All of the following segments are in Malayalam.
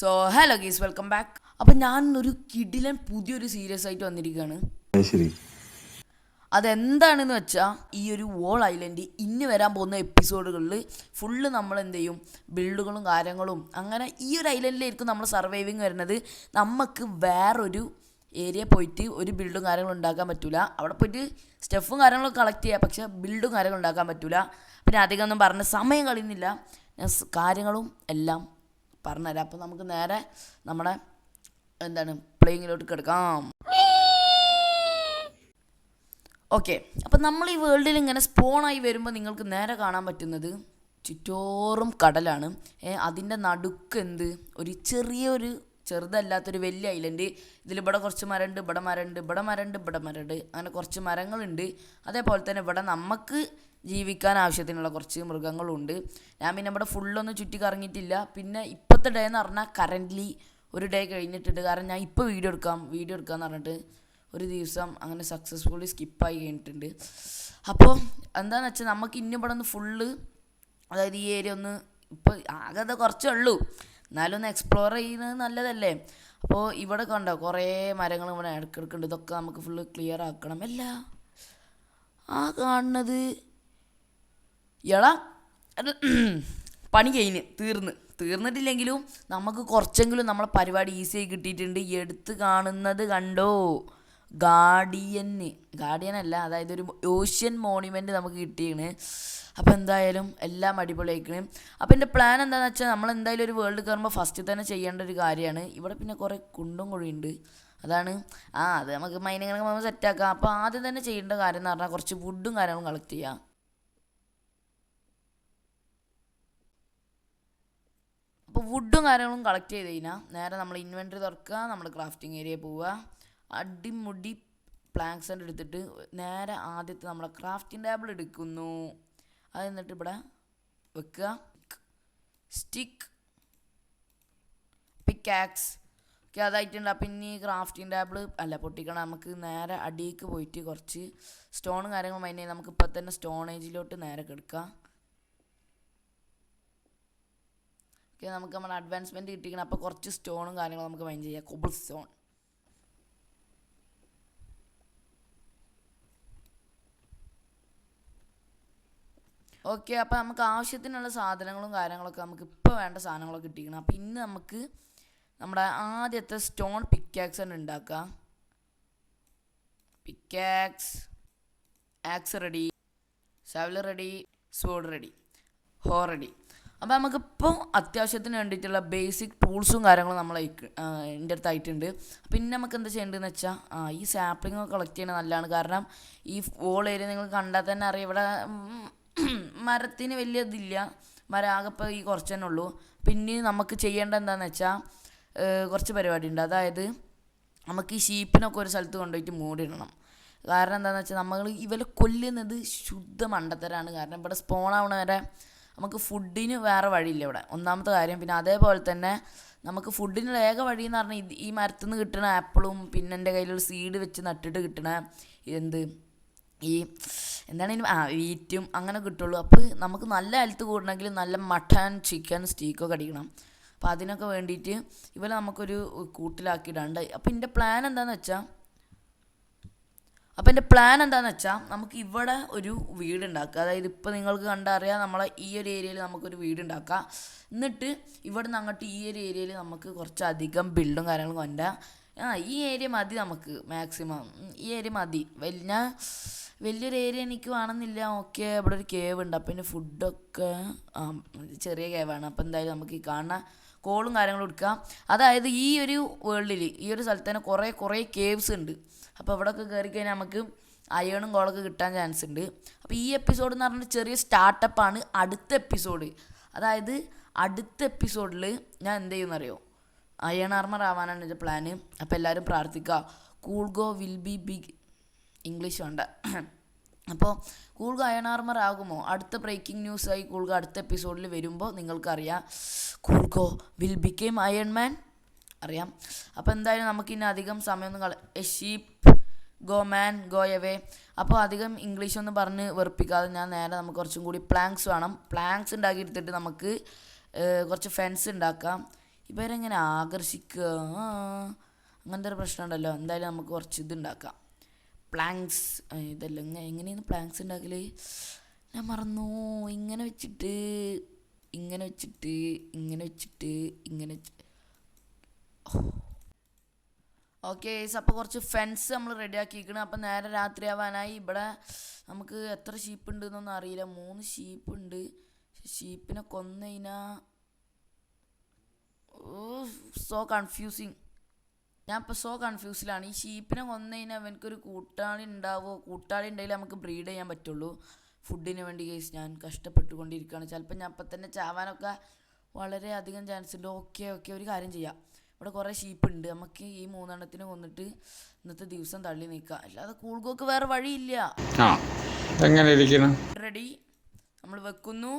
സോ ഹലോ ഗീസ്, വെൽക്കം ബാക്ക്. അപ്പം ഞാൻ ഒരു കിടിലൻ പുതിയൊരു സീരീസ് ആയിട്ട് വന്നിരിക്കുകയാണ്. ശരി. അതെന്താണെന്ന് വെച്ചാൽ ഈ ഒരു വോൾ ഐലൻഡ് ഇനി വരാൻ പോകുന്ന എപ്പിസോഡുകളിൽ ഫുള്ള് നമ്മൾ എന്ത് ചെയ്യും, ബിൽഡുകളും കാര്യങ്ങളും അങ്ങനെ ഈ ഒരു ഐലൻഡിലായിരിക്കും നമ്മൾ സർവൈവിങ് വരുന്നത്. നമുക്ക് വേറൊരു ഏരിയ പോയിട്ട് ഒരു ബിൽഡും കാര്യങ്ങളും ഉണ്ടാക്കാൻ പറ്റില്ല. അവിടെ പോയിട്ട് സ്റ്റെഫും കാര്യങ്ങളൊക്കെ കളക്ട് ചെയ്യുക, പക്ഷേ ബിൽഡും കാര്യങ്ങളും ഉണ്ടാക്കാൻ പറ്റില്ല. പിന്നെ അധികം ഒന്നും പറഞ്ഞ് സമയം കളയുന്നില്ല, ഞാൻ കാര്യങ്ങളും എല്ലാം പറഞ്ഞുതരാം. അപ്പോൾ നമുക്ക് നേരെ നമ്മുടെ പ്ലേയിങ്ങിലോട്ട് കിടക്കാം. ഓക്കെ, അപ്പം നമ്മൾ ഈ വേൾഡിൽ ഇങ്ങനെ സ്പോണായി വരുമ്പോൾ നിങ്ങൾക്ക് നേരെ കാണാൻ പറ്റുന്നത് ചുറ്റോറും കടലാണ്. അതിൻ്റെ നടുക്ക് ഒരു ചെറുതല്ലാത്തൊരു വലിയ ഐലൻഡ്. ഇവിടെ കുറച്ച് മരമുണ്ട്, ഇവിടെ മരമുണ്ട്, ഇവിടെ മരമുണ്ട്, ഇവിടെ മരമുണ്ട്, അങ്ങനെ കുറച്ച് മരങ്ങളുണ്ട്. അതേപോലെ തന്നെ ഇവിടെ നമുക്ക് ജീവിക്കാൻ ആവശ്യത്തിനുള്ള കുറച്ച് മൃഗങ്ങളുണ്ട്. ഞാൻ പിന്നെ ഇവിടെ ഫുള്ളൊന്നും ചുറ്റി കറങ്ങിയിട്ടില്ല. പിന്നെ ഇപ്പോഴത്തെ ഡേ എന്ന് പറഞ്ഞാൽ കറൻ്റ്ലി ഒരു ഡേ കഴിഞ്ഞിട്ടുണ്ട്. കാരണം ഞാൻ ഇപ്പോൾ വീഡിയോ എടുക്കാമെന്ന് പറഞ്ഞിട്ട് ഒരു ദിവസം അങ്ങനെ സക്സസ്ഫുള്ളി സ്കിപ്പായി കഴിഞ്ഞിട്ടുണ്ട്. അപ്പോൾ എന്താണെന്ന് വെച്ചാൽ നമുക്ക് ഇനി ഇവിടെ ഒന്ന് ഫുള്ള്, അതായത് ഈ ഏരിയ ഒന്ന് ഇപ്പോൾ ആകെ അത് കുറച്ചേ ഉള്ളൂ, എന്നാലും ഒന്ന് എക്സ്പ്ലോർ ചെയ്യുന്നത് നല്ലതല്ലേ. അപ്പോൾ ഇവിടെ കണ്ടോ കുറേ മരങ്ങൾ ഇവിടെ ഇടയ്ക്കിടയ്ക്കുണ്ട്. ഇതൊക്കെ നമുക്ക് ഫുള്ള് ക്ലിയർ ആക്കണം. അല്ല ആ കാണുന്നത് എടാ പണി തീർന്നിട്ടില്ലെങ്കിലും നമുക്ക് കുറച്ചെങ്കിലും നമ്മളെ പരിപാടി ഈസിയായി കിട്ടിയിട്ടുണ്ട്. എടുത്ത് കാണുന്നത് കണ്ടോ, ഗാർഡിയൻ അല്ല, അതായത് ഒരു ഓഷ്യൻ മോണുമെൻറ്റ് നമുക്ക് കിട്ടിയാണ്. അപ്പോൾ എന്തായാലും എല്ലാം അടിപൊളിയായിക്കണ്. അപ്പോൾ എൻ്റെ പ്ലാൻ എന്താണെന്ന് വെച്ചാൽ നമ്മൾ എന്തായാലും ഒരു വേൾഡ് കയറുമ്പോൾ ഫസ്റ്റ് തന്നെ ചെയ്യേണ്ട ഒരു കാര്യമാണ്. ഇവിടെ പിന്നെ കുറേ കുണ്ടും കുഴിയുണ്ട്, അതാണ് അത് നമുക്ക് മൈനിങ്ങൊക്കെ നമുക്ക് സെറ്റാക്കാം. അപ്പോൾ ആദ്യം തന്നെ ചെയ്യേണ്ട കാര്യം എന്ന് പറഞ്ഞാൽ കുറച്ച് വുഡും കാര്യങ്ങളും കളക്ട് ചെയ്യാം. അപ്പോൾ വുഡും കാര്യങ്ങളും കളക്ട് ചെയ്ത് കഴിഞ്ഞാൽ നേരെ നമ്മൾ ഇൻവെൻറ്ററി തുറക്കുക, നമ്മൾ ക്രാഫ്റ്റിംഗ് ഏരിയ പോവുക, അടിമുടി പ്ലാങ്ക്സ് എടുത്തിട്ട് നേരെ ആദ്യത്തെ നമ്മളെ ക്രാഫ്റ്റിംഗ് ടേബിൾ എടുക്കുന്നു. അത് എന്നിട്ട് ഇവിടെ വെക്കുക, സ്റ്റിക്ക്, പിക്കാക്സ് ഒക്കെ അതായിട്ടുണ്ട്. അപ്പം ഇനി ക്രാഫ്റ്റിംഗ് ടേബിൾ പൊട്ടിക്കണം. നമുക്ക് നേരെ അടിയിലേക്ക് പോയിട്ട് കുറച്ച് സ്റ്റോണും കാര്യങ്ങളും അതിനെ നമുക്ക് ഇപ്പം തന്നെ സ്റ്റോണേജിലോട്ട് നേരെ കിടക്കാം. ഓക്കെ, നമുക്ക് നമ്മുടെ അഡ്വാൻസ്മെൻറ്റ് കിട്ടിക്കണം. അപ്പോൾ കുറച്ച് സ്റ്റോണും കാര്യങ്ങളും നമുക്ക് മൈൻഡ് ചെയ്യാം. Cobble stone. ഓക്കെ, അപ്പോൾ നമുക്ക് ആവശ്യത്തിനുള്ള സാധനങ്ങളും കാര്യങ്ങളൊക്കെ നമുക്ക് ഇപ്പോൾ വേണ്ട സാധനങ്ങളൊക്കെ കിട്ടിക്കണം. അപ്പോൾ ഇന്ന് നമുക്ക് നമ്മുടെ ആദ്യത്തെ സ്റ്റോൺ പിക്കാക്സ് തന്നെ ഉണ്ടാക്കാം. Axe ready, shovel ready, sword ready, hoe ready. അപ്പോൾ നമുക്കിപ്പോൾ അത്യാവശ്യത്തിന് വേണ്ടിയിട്ടുള്ള ബേസിക് ടൂൾസും കാര്യങ്ങളും എൻ്റെ അടുത്തായിട്ടുണ്ട്. പിന്നെ നമുക്ക് എന്താ ചെയ്യേണ്ടതെന്ന് വെച്ചാൽ ഈ സാപ്ലിംഗ് ഒക്കെ കളക്ട് ചെയ്യുന്നത് നല്ലതാണ്. കാരണം ഈ വോൾ ഏരിയ നിങ്ങൾ കണ്ടാൽ തന്നെ അറിയാം, ഇവിടെ മരത്തിന് വലിയ ഇതില്ല, മരം ആകെപ്പോൾ ഈ കുറച്ച് തന്നെ ഉള്ളൂ. പിന്നെ നമുക്ക് ചെയ്യേണ്ടത് എന്താണെന്ന് വെച്ചാൽ കുറച്ച് പരിപാടി ഉണ്ട്. അതായത് നമുക്ക് ഈ ഷീപ്പിനൊക്കെ ഒരു സ്ഥലത്ത് കൊണ്ടുപോയിട്ട് മൂടിയിടണം. കാരണം എന്താണെന്ന് വെച്ചാൽ നമ്മൾ ഇവരെ കൊല്ലുന്നത് ശുദ്ധ മണ്ടത്തരാണ്. കാരണം ഇവിടെ സ്പോണാവണ വരെ നമുക്ക് ഫുഡിന് വേറെ വഴിയില്ല ഇവിടെ, ഒന്നാമത്തെ കാര്യം. പിന്നെ അതേപോലെ തന്നെ നമുക്ക് ഫുഡിനുള്ള ഏക വഴി എന്ന് പറഞ്ഞാൽ ഈ മരത്തിൽ നിന്ന് കിട്ടുന്ന ആപ്പിളും പിന്നെ എൻ്റെ കയ്യിലുള്ള സീഡ് വെച്ച് നട്ടിട്ട് കിട്ടണ വീറ്റും അങ്ങനെ കിട്ടുള്ളൂ. അപ്പോൾ നമുക്ക് നല്ല ഹെൽത്ത് കൂടണമെങ്കിൽ നല്ല മട്ടൺ, ചിക്കൻ, സ്റ്റീക്കൊക്കെ അടിക്കണം. അപ്പോൾ അതിനൊക്കെ വേണ്ടിയിട്ട് ഇവരെ നമുക്കൊരു കൂട്ടിലാക്കിയിടാണ്ട്. അപ്പോൾ എൻ്റെ പ്ലാൻ എന്താണെന്ന് വെച്ചാൽ നമുക്ക് ഇവിടെ ഒരു വീടുണ്ടാക്കുക. അതായത് ഇപ്പോൾ നിങ്ങൾക്ക് കണ്ടറിയാം, നമ്മളെ ഈ ഒരു ഏരിയയിൽ നമുക്കൊരു വീടുണ്ടാക്കാം. എന്നിട്ട് ഇവിടെ നിന്ന് അങ്ങോട്ട് ഈ ഒരു ഏരിയയിൽ നമുക്ക് കുറച്ചധികം ബിൽഡും കാര്യങ്ങളും കൊണ്ടുവരാം. ഈ ഏരിയ മതി നമുക്ക്, മാക്സിമം ഈ ഏരിയ മതി. വലിയൊരു ഏരിയ എനിക്ക് വേണമെന്നില്ല. ഓക്കെ, ഇവിടെ ഒരു കേവ് ഉണ്ട്. അപ്പോൾ ഇതിൻ്റെ ഫുഡൊക്കെ ചെറിയ കേവാണ്. അപ്പോൾ എന്തായാലും നമുക്ക് ഈ കാണുന്ന കോളും കാര്യങ്ങളും എടുക്കാം. അതായത് ഈ ഒരു വേൾഡിൽ ഈ ഒരു സ്ഥലത്ത് തന്നെ കുറേ കേവ്സ് ഉണ്ട്. അപ്പോൾ ഇവിടെയൊക്കെ കയറി കഴിഞ്ഞാൽ നമുക്ക് അയേണും കോളൊക്കെ കിട്ടാൻ ചാൻസ് ഉണ്ട്. അപ്പോൾ ഈ എപ്പിസോഡ് എന്ന് പറഞ്ഞാൽ ചെറിയ സ്റ്റാർട്ടപ്പാണ്. അടുത്ത എപ്പിസോഡിൽ ഞാൻ എന്ത് ചെയ്യുമെന്നറിയോ, അയൺ ആർമർ ആവാനാണ് എൻ്റെ പ്ലാന്. അപ്പോൾ എല്ലാവരും പ്രാർത്ഥിക്കുക. കൂൾഗോ വിൽ ബി ബിഗ്, ഇംഗ്ലീഷ് വേണ്ട. അപ്പോൾ കൂൾഗോ അയൺ ആർമർ ആകുമോ? അടുത്ത ബ്രേക്കിംഗ് ന്യൂസായി കൂൾഗോ അടുത്ത എപ്പിസോഡിൽ വരുമ്പോൾ നിങ്ങൾക്കറിയാം, കൂൾഗോ വിൽ ബിക്കേം അയൺ മാൻ അറിയാം. അപ്പോൾ എന്തായാലും നമുക്കിനി അധികം സമയമൊന്നും A sheep go man go away. അപ്പോൾ അധികം ഇംഗ്ലീഷൊന്നും പറഞ്ഞ് വെറുപ്പിക്കാതെ നേരെ നമുക്ക് കുറച്ചും കൂടി പ്ലാങ്ക്സ് വേണം. പ്ലാങ്ക്സ് ഉണ്ടാക്കിയെടുത്തിട്ട് നമുക്ക് കുറച്ച് ഫെൻസ് ഉണ്ടാക്കാം. ഇവരെങ്ങനെ ആകർഷിക്കുക? അങ്ങനത്തെ ഒരു പ്രശ്നം ഉണ്ടല്ലോ. എന്തായാലും നമുക്ക് കുറച്ച് ഇതുണ്ടാക്കാം. പ്ലാങ്ക്സ്. ഇതെല്ലാം എങ്ങനെയാണ് പ്ലാങ്ക്സ് ഉണ്ടാക്കൽ? ഞാൻ മറന്നു. ഇങ്ങനെ വെച്ചിട്ട് ഇങ്ങനെ വെച്ചിട്ട് ഇങ്ങനെ വെച്ചിട്ട് ഇങ്ങനെ ഓക്കെ. അപ്പോൾ കുറച്ച് ഫെൻസ് നമ്മൾ റെഡി ആക്കിയിരിക്കണം. അപ്പം നേരെ രാത്രി ആവാനായി. ഇവിടെ നമുക്ക് എത്ര ഷീപ്പ് ഉണ്ട് എന്നൊന്നും അറിയില്ല. 3 ഷീപ്പ് ഉണ്ട്. ഷീപ്പിനെ കൊന്നതിനാൽ സോ കൺഫ്യൂസിങ്. ഞാൻ ഇപ്പോൾ സോ കൺഫ്യൂസിലാണ്. ഈ ഷീപ്പിനെ കൊന്നതിനാൽ അവനക്കൊരു കൂട്ടാളി ഉണ്ടാവുമോ? കൂട്ടാളി ഉണ്ടെങ്കിൽ നമുക്ക് ബ്രീഡ് ചെയ്യാൻ പറ്റുള്ളൂ. ഫുഡിന് വേണ്ടി കേസ് ഞാൻ കഷ്ടപ്പെട്ടുകൊണ്ടിരിക്കുകയാണ്. ചിലപ്പോൾ ഞാൻ അപ്പം തന്നെ ചാവാനൊക്കെ വളരെ അധികം ചാൻസ് ഉണ്ട്. ഓക്കെ ഒരു കാര്യം ചെയ്യാം. ഇവിടെ കുറേ ഷീപ്പ് ഉണ്ട്. നമുക്ക് ഈ 3 കൊന്നിട്ട് ഇന്നത്തെ ദിവസം തള്ളി നീക്കാം. അല്ലാതെ കൂൾഗോക്ക് വേറെ വഴിയില്ല. റെഡി. നമ്മൾ വെക്കുന്നു,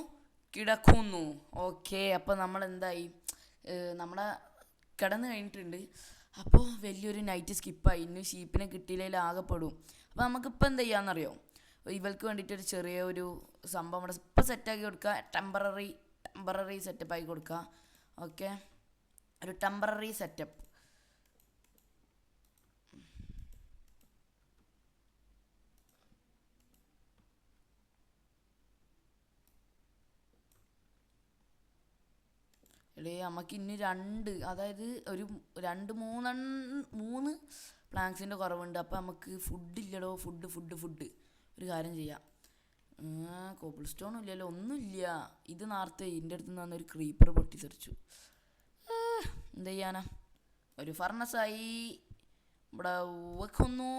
കിടക്കുന്നു. ഓക്കെ. അപ്പോൾ നമ്മൾ എന്തായി? നമ്മളെ കിടന്ന് കഴിഞ്ഞിട്ടുണ്ട്. അപ്പോൾ വലിയൊരു നൈറ്റ് സ്കിപ്പായി. ഇന്ന് ഷീപ്പിനെ കിട്ടിയില്ലെങ്കിൽ ആകെപ്പെടും. അപ്പോൾ നമുക്കിപ്പോൾ എന്താ ചെയ്യാമെന്നറിയോ? ഇവൾക്ക് വേണ്ടിയിട്ടൊരു ചെറിയ ഒരു സംഭവം ഇവിടെ ഇപ്പം സെറ്റാക്കി കൊടുക്കുക. ടെമ്പററി സെറ്റപ്പാക്കി കൊടുക്കുക. ഓക്കെ, ഒരു ടെമ്പററി സെറ്റപ്പ്. നമുക്ക് ഇനി 2, അതായത് ഒരു 2-3 പ്ലാങ്ക്സിൻ്റെ കുറവുണ്ട്. അപ്പോൾ നമുക്ക് ഫുഡില്ലടോ. ഫുഡ് ഒരു കാര്യം ചെയ്യാം. കോബിൾ സ്റ്റോണും ഇല്ലല്ലോ, ഒന്നുമില്ല. ഇത് നേരത്തെ എൻ്റെ അടുത്ത് നിന്ന് ഒരു ക്രീപ്പർ പൊട്ടിത്തെറിച്ചു. എന്ത് ചെയ്യാനാ? ഒരു ഫർണസായി. ഇവിടെ വെക്കുന്നു,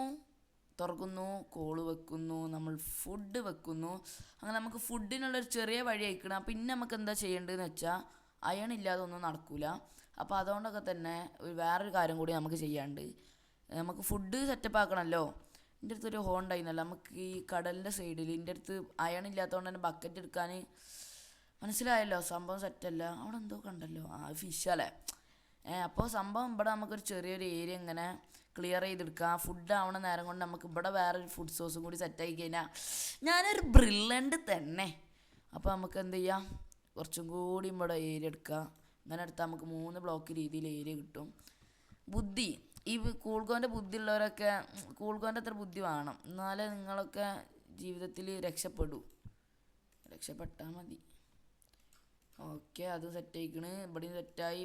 തുറക്കുന്നു, കോള് വെക്കുന്നു, നമ്മൾ ഫുഡ് വെക്കുന്നു. അങ്ങനെ നമുക്ക് ഫുഡിനുള്ളൊരു ചെറിയ വഴി അയക്കണം. പിന്നെ നമുക്ക് എന്താ ചെയ്യേണ്ടതെന്ന് വെച്ചാൽ അയൺ ഇല്ലാതെ ഒന്നും നടക്കില്ല. അപ്പോൾ അതുകൊണ്ടൊക്കെ തന്നെ വേറൊരു കാര്യം കൂടി നമുക്ക് ചെയ്യാണ്ട്. നമുക്ക് ഫുഡ് സെറ്റപ്പ് ആക്കണമല്ലോ. എൻ്റെ അടുത്തൊരു ഹോൺ ഉണ്ടായിരുന്നല്ലോ നമുക്ക് ഈ കടലിൻ്റെ സൈഡിൽ. എൻ്റെ അടുത്ത് അയൺ ഇല്ലാത്തതുകൊണ്ട് തന്നെ ബക്കറ്റ് എടുക്കാൻ മനസ്സിലായല്ലോ. സംഭവം സെറ്റല്ല. അവിടെ എന്തോ കണ്ടല്ലോ. ഫിഷല്ലേ. അപ്പോൾ സംഭവം ഇവിടെ നമുക്കൊരു ചെറിയൊരു ഏരിയ ഇങ്ങനെ ക്ലിയർ ചെയ്തെടുക്കാം. ഫുഡ് ആവണ നേരം കൊണ്ട് നമുക്ക് ഇവിടെ വേറൊരു ഫുഡ് സോഴ്സും കൂടി സെറ്റാക്കി കഴിഞ്ഞാൽ ഞാനൊരു ബ്രില്യൻ്റ് തന്നെ. അപ്പോൾ നമുക്ക് എന്ത് ചെയ്യാം? കുറച്ചും കൂടി ഇവിടെ ഏരിയ എടുക്കുക. അങ്ങനെ എടുത്താൽ നമുക്ക് 3 ബ്ലോക്ക് രീതിയിൽ ഏരിയ കിട്ടും. ബുദ്ധി. ഈ കൂൾഗോൻ്റെ ബുദ്ധി ഉള്ളവരൊക്കെ കൂൾഗോൻ്റെ അത്ര ബുദ്ധി വേണം, എന്നാലേ നിങ്ങളൊക്കെ ജീവിതത്തിൽ രക്ഷപ്പെട്ടാൽ മതി. ഓക്കെ, അത് സെറ്റായിക്കണ്. ഇവിടെയും സെറ്റായി.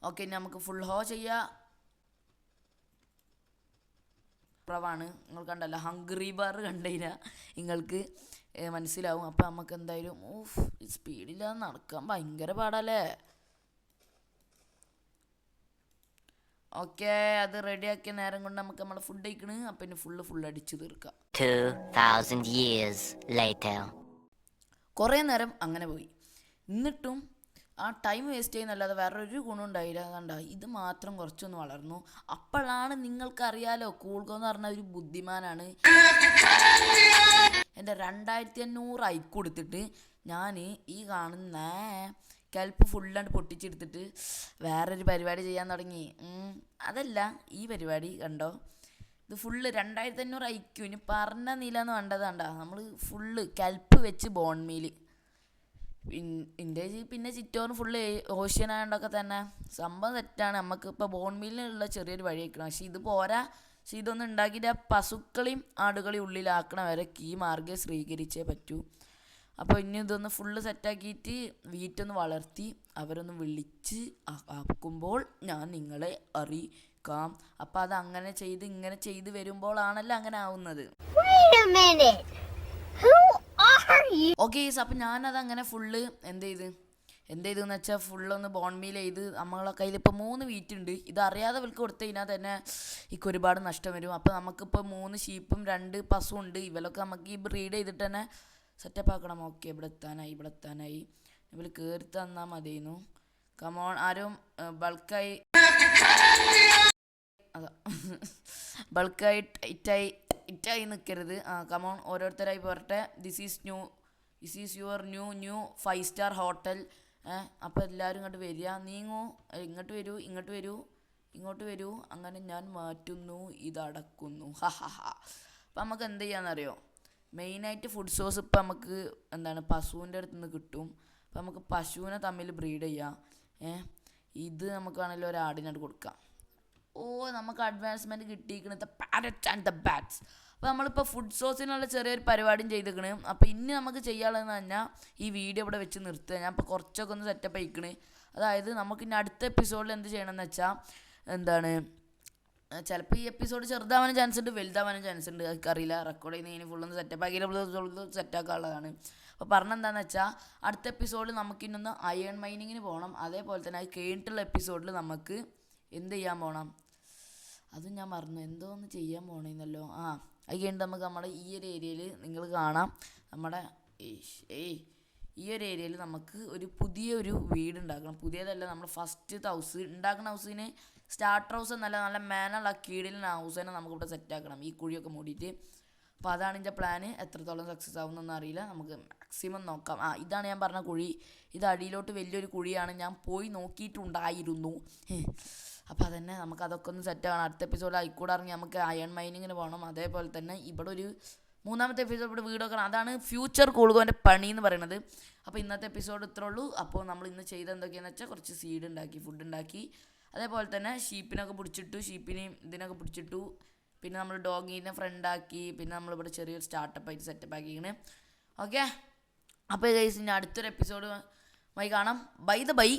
ഓക്കെ, ഇനി നമുക്ക് ഫുൾ ഹോ ചെയ്യാം. കുറവാണ്. നിങ്ങൾ കണ്ടല്ലോ, ഹംഗ്രി ബാർ കണ്ടുകഴിഞ്ഞാൽ നിങ്ങൾക്ക് മനസ്സിലാവും. അപ്പോൾ നമുക്ക് എന്തായാലും സ്പീഡില്ലാതെ നടക്കാൻ ഭയങ്കര പാടല്ലേ. ഓക്കെ, അത് റെഡിയാക്കിയ നേരം കൊണ്ട് നമുക്ക് നമ്മളെ ഫുഡ് കഴിക്കണ്. അപ്പം ഇനി ഫുൾ അടിച്ചു തീർക്കാം. 2000 years later. കുറേ നേരം അങ്ങനെ പോയി. എന്നിട്ടും ആ ടൈം വേസ്റ്റ് ചെയ്യുന്നല്ലാതെ വേറൊരു ഗുണം ഉണ്ടായില്ല. അതുകൊണ്ടാ ഇത് മാത്രം കുറച്ചൊന്ന് വളർന്നു. അപ്പോഴാണ് നിങ്ങൾക്കറിയാലോ, കൂൾഗോ എന്ന് പറഞ്ഞ ഒരു ബുദ്ധിമാനാണ്. എൻ്റെ 2500 ഐക്ക് കൊടുത്തിട്ട് ഞാൻ ഈ കാണുന്ന കെൽപ്പ് ഫുള്ളാണ്ട് പൊട്ടിച്ചെടുത്തിട്ട് വേറൊരു പരിപാടി ചെയ്യാൻ തുടങ്ങി. അതല്ല, ഈ പരിപാടി കണ്ടോ. ഇത് ഫുള്ള് 2500 ഐക്യു. ഇനി പറഞ്ഞ നീലാന്ന് വേണ്ടത് കണ്ട. നമ്മൾ ഫുള്ള് കെൽപ്പ് വെച്ച് ബോൺ മീല്. ഇന്ത്യ പിന്നെ ചിറ്റോറിന് ഫുള്ള് ഓഷ്യൻ ആയതുകൊണ്ടൊക്കെ തന്നെ സംഭവം തെറ്റാണ്. നമുക്കിപ്പോൾ ബോൺ മീലിനുള്ള ചെറിയൊരു വഴി വയ്ക്കണം. പക്ഷെ ഇത് പോരാ. പക്ഷെ ഇതൊന്നും ഉണ്ടാക്കിയിട്ട് പശുക്കളെയും ആടുകളെയും ഉള്ളിലാക്കണ വരെ ഈ മാർഗ്ഗം സ്വീകരിച്ചേ പറ്റൂ. അപ്പോൾ ഇനി ഇതൊന്ന് ഫുള്ള് സെറ്റാക്കിയിട്ട് വീറ്റൊന്ന് വളർത്തി അവരൊന്ന് വിളിച്ച് ആക്കുമ്പോൾ ഞാൻ നിങ്ങളെ അറിയിക്കാം. അപ്പോൾ അത് അങ്ങനെ ചെയ്ത് ഇങ്ങനെ ചെയ്ത് വരുമ്പോഴാണല്ലോ അങ്ങനെ ആവുന്നത്. ഓക്കെ, അപ്പം ഞാനത് അങ്ങനെ ഫുള്ള് എന്ത് ചെയ്തെന്ന് വെച്ചാൽ ഫുള്ളൊന്ന് ബോൺമീൽ ചെയ്ത് നമ്മളെ കയ്യിൽ ഇപ്പോൾ 3 വീറ്റ് ഉണ്ട്. ഇതറിയാതെ വിൽക്ക് കൊടുത്തു കഴിഞ്ഞാൽ തന്നെ എനിക്ക് ഒരുപാട് നഷ്ടം വരും. അപ്പോൾ നമുക്കിപ്പോൾ 3 ഷീപ്പും 2 പശുവും ഉണ്ട്. ഇവരൊക്കെ നമുക്ക് ഈ ബ്രീഡ് ചെയ്തിട്ട് തന്നെ സെറ്റപ്പ് ആക്കണം. ഓക്കെ, ഇവിടെ എത്താനായി. ഇവർ കയറി തന്നാൽ മതിയെന്നു. കമോൺ, ആരും ബൾക്കായി ടൈറ്റായി നിൽക്കരുത്. കമോൺ, ഓരോരുത്തരായി പോരട്ടെ. This is your new 5-star hotel. അപ്പോൾ എല്ലാവരും ഇങ്ങോട്ട് വരിക. നീങ്ങൂ, ഇങ്ങോട്ട് വരൂ. അങ്ങനെ ഞാൻ മാറ്റുന്നു, ഇതടക്കുന്നു. അപ്പം നമുക്ക് എന്ത് ചെയ്യാന്നറിയോ? മെയിനായിട്ട് ഫുഡ് സോഴ്സ് ഇപ്പം നമുക്ക് പശുവിൻ്റെ അടുത്ത് നിന്ന് കിട്ടും. അപ്പോൾ നമുക്ക് പശുവിനെ തമ്മിൽ ബ്രീഡ് ചെയ്യാം. ഇത് നമുക്കാണെങ്കിലും ഒരു ആടിനായിട്ട് കൊടുക്കാം. നമുക്ക് അഡ്വാൻസ്മെൻറ്റ് കിട്ടിയിരിക്കുന്നത് the parrots and the bats. അപ്പോൾ നമ്മളിപ്പോൾ ഫുഡ് സോഴ്സിനുള്ള ചെറിയൊരു പരിപാടിയും ചെയ്തിരിക്കണ്. അപ്പോൾ ഇനി നമുക്ക് ചെയ്യാനുള്ളതെന്ന് പറഞ്ഞാൽ ഈ വീഡിയോ ഇവിടെ വെച്ച് നിർത്തുക. ഞാൻ ഇപ്പോൾ കുറച്ചൊക്കെ ഒന്ന് സെറ്റപ്പ് ആയിക്കണ്. അതായത് നമുക്ക് ഇനി അടുത്ത എപ്പിസോഡിൽ എന്ത് ചെയ്യണമെന്ന് വെച്ചാൽ ചിലപ്പോൾ ഈ എപ്പിസോഡ് ചെറുതാവാനും ചാൻസ് ഉണ്ട്, വലുതാവാനും ചാൻസ് ഉണ്ട്. എനിക്കറിയില്ല. റെക്കോർഡ് ചെയ്യുന്നതിന് ഫുള്ളൊന്ന് സെറ്റപ്പ് ആക്കി സെറ്റാക്കാനുള്ളതാണ്. അപ്പോൾ പറഞ്ഞെന്താണെന്ന് വെച്ചാൽ അടുത്ത എപ്പിസോഡിൽ നമുക്കിന്നൊന്ന് അയൺ മൈനിങ്ങിന് പോകണം. അതേപോലെ തന്നെ അത് കഴിഞ്ഞിട്ടുള്ള എപ്പിസോഡിൽ നമുക്ക് എന്ത് ചെയ്യാൻ പോകണം, അതും ഞാൻ മറന്നു, എന്തോ ഒന്ന് ചെയ്യാൻ പോകണമെന്നല്ലോ. അത് കഴിഞ്ഞിട്ട് നമുക്ക് നമ്മുടെ ഈ ഒരു ഏരിയയിൽ നിങ്ങൾ കാണാം, നമ്മുടെ ഈ ഒരു ഏരിയയിൽ നമുക്ക് ഒരു പുതിയൊരു വീട് ഉണ്ടാക്കണം. പുതിയതല്ല, നമ്മൾ ഫസ്റ്റ് ഹൗസ് ഉണ്ടാക്കുന്ന ഹൗസിന് സ്റ്റാർട്ടർ ഹൗസ് എന്നല്ല, നല്ല മേനുള്ള കീഴിലുള്ള ഹൗസ് തന്നെ നമുക്കിവിടെ സെറ്റാക്കണം, ഈ കുഴിയൊക്കെ മൂടിയിട്ട്. അപ്പോൾ അതാണ് എൻ്റെ പ്ലാന്. എത്രത്തോളം സക്സസ് ആവുമെന്നൊന്നും അറിയില്ല, നമുക്ക് മാക്സിമം നോക്കാം. ഇതാണ് ഞാൻ പറഞ്ഞ കുഴി. ഇത് അടിയിലോട്ട് വലിയൊരു കുഴിയാണ്, ഞാൻ പോയി നോക്കിയിട്ടുണ്ടായിരുന്നു. അപ്പോൾ അതന്നെ നമുക്ക് അതൊക്കെ ഒന്ന് സെറ്റാകണം. അടുത്ത എപ്പിസോഡ് ആയിക്കൂടെ ഇറങ്ങി നമുക്ക് അയൺ മൈനിങ്ങിന് പോകണം. അതേപോലെ തന്നെ ഇവിടെ ഒരു 3-ാമത്തെ എപ്പിസോഡ് ഇവിടെ വീട് വെക്കണം. അതാണ് ഫ്യൂച്ചർ കൂളുകോൻ്റെ പണി എന്ന് പറയുന്നത്. അപ്പോൾ ഇന്നത്തെ എപ്പിസോഡ് ഇത്രേ ഉള്ളൂ. അപ്പോൾ നമ്മൾ ഇന്ന് ചെയ്ത് എന്തൊക്കെയാണെന്ന് വെച്ചാൽ കുറച്ച് സീഡ് ഉണ്ടാക്കി, ഫുഡ് ഉണ്ടാക്കി, അതേപോലെ തന്നെ ഷീപ്പിനൊക്കെ പിടിച്ചിട്ടു, ഷീപ്പിനെയും ഇതിനൊക്കെ പിടിച്ചിട്ടു. പിന്നെ നമ്മൾ ഡോഗീനെ ഫ്രണ്ടാക്കി, പിന്നെ നമ്മളിവിടെ ചെറിയൊരു സ്റ്റാർട്ടപ്പ് ആയിട്ട് സെറ്റപ്പ് ആക്കിയാണ്. ഓക്കെ, അപ്പോൾ ഗൈസ് ഇനി അടുത്തൊരു എപ്പിസോഡ് കാണാം. Bye the by.